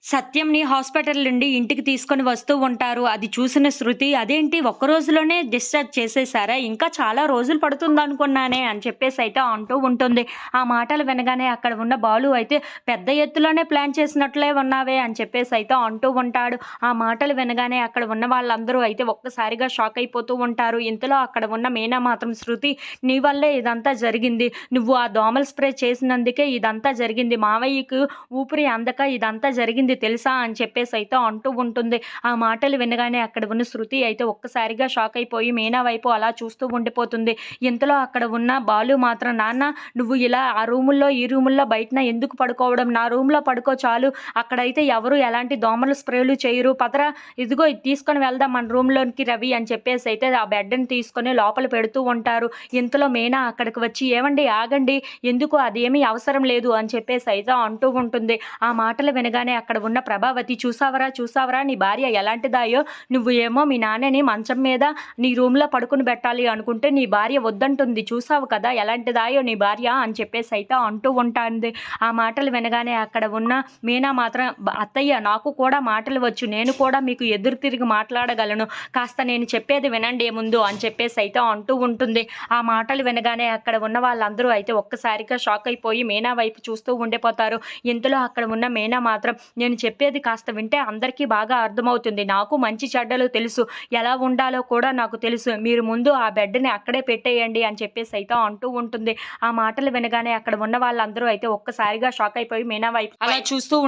సత్యంని hospital నుండి ఇంటికి తీసుకొని వస్తూ ఉంటారు. అది చూసిన శృతి, "అదేంటి ఒక్క రోజులోనే డిశ్చార్జ్ చేసేసారా? ఇంకా చాలా రోజులు పడుతుందనుకున్నానే" అని చెప్పేసయితే అంటూ ఉంటుంది. ఆ మాటలు వినగానే అక్కడ ఉన్న బాలు అయితే, "పెద్ద ఎత్తులోనే ప్లాన్ చేసినట్లే ఉన్నావే" అని చెప్పేసయితే అంటూ ఉంటాడు. ఆ మాటలు వినగానే అక్కడ ఉన్న వాళ్ళందరూ అయితే ఒక్కసారిగా షాక్ అయిపోతూ ఉంటారు. ఇంతలో అక్కడ ఉన్న మీనా మాత్రం, "శృతి, నీ వల్లే ఇదంతా జరిగింది. నువ్వు ఆ దోమల స్ప్రే చేసినందుకే ఇదంతా జరిగింది. మావయ్యకు ఊపిరి అందక ఇదంతా జరిగింది తెలుసా" అని చెప్పేసయితే అంటూ ఉంటుంది. ఆ మాటలు వినగానే అక్కడ ఉన్న శృతి అయితే ఒక్కసారిగా షాక్ అయిపోయి మీనా వైపు అలా చూస్తూ ఉండిపోతుంది. ఇంతలో అక్కడ ఉన్న బాలు మాత్రం, "నాన్న, నువ్వు ఇలా ఆ రూముల్లో, ఈ రూముల్లో బయటన ఎందుకు పడుకోవడం? నా రూమ్‌లో పడుకో చాలు. అక్కడైతే ఎవరు ఎలాంటి దోమల స్ప్రేలు చేయరు. పదరా, ఇదిగో ఇది తీసుకొని వెళ్దాం మన రూమ్‌లోనికి రవి" అని చెప్పేసయితే ఆ బెడ్‌ని తీసుకొని లోపల పెడుతూ ఉంటారు. ఇంతలో మీనా అక్కడికి వచ్చి, "ఏవండీ, ఆగండి. ఎందుకు, అదేమీ అవసరం లేదు" అని చెప్పేసయితే అంటూ ఉంటుంది. ఆ మాటలు వినగానే అక్కడ ఉన్న ప్రభావతి, "చూసావరా, చూసావరా నీ భార్య ఎలాంటిదాయో? నువ్వు ఏమో మీ నాన్నని మంచం మీద నీ రూమ్‌లో పడుకొనబెట్టాలి అనుకుంటే నీ భార్య వద్దంటుంది. చూసావు కదా ఎలాంటిదాయో నీ భార్య" అని చెప్పేసయితే అంటూ ఉంటాంది. ఆ మాటలు వినగానే అక్కడ ఉన్న మీనా మాత్రం, "అత్తయ్య, నాకు కూడా మాటలు వచ్చు. నేను కూడా మీకు ఎదురు తిరిగి మాట్లాడగలను. కాస్త నేను చెప్పేది వినండి ముందు" అని చెప్పేసయితే అంటూ ఉంటుంది. ఆ మాటలు వినగానే అక్కడ ఉన్న వాళ్ళందరూ అయితే ఒక్కసారిగా షాక్ అయిపోయి మీనా వైపు చూస్తూ ఉండిపోతారు. ఇంతలో అక్కడ ఉన్న మీనా మాత్రం, "నేను చెప్పేది కాస్త వింటే అందరికీ బాగా అర్థమవుతుంది. నాకు మంచి చెడ్డలు తెలుసు. ఎలా ఉండాలో కూడా నాకు తెలుసు. మీరు ముందు ఆ బెడ్‌ని అక్కడే పెట్టేయండి" అని చెప్పేసయితే అంటూ ఉంటుంది. ఆ మాటలు వినగానే అక్కడ ఉన్న వాళ్ళందరూ అయితే ఒక్కసారిగా షాక్ అయిపోయి మీనా వైపు అలా చూస్తూ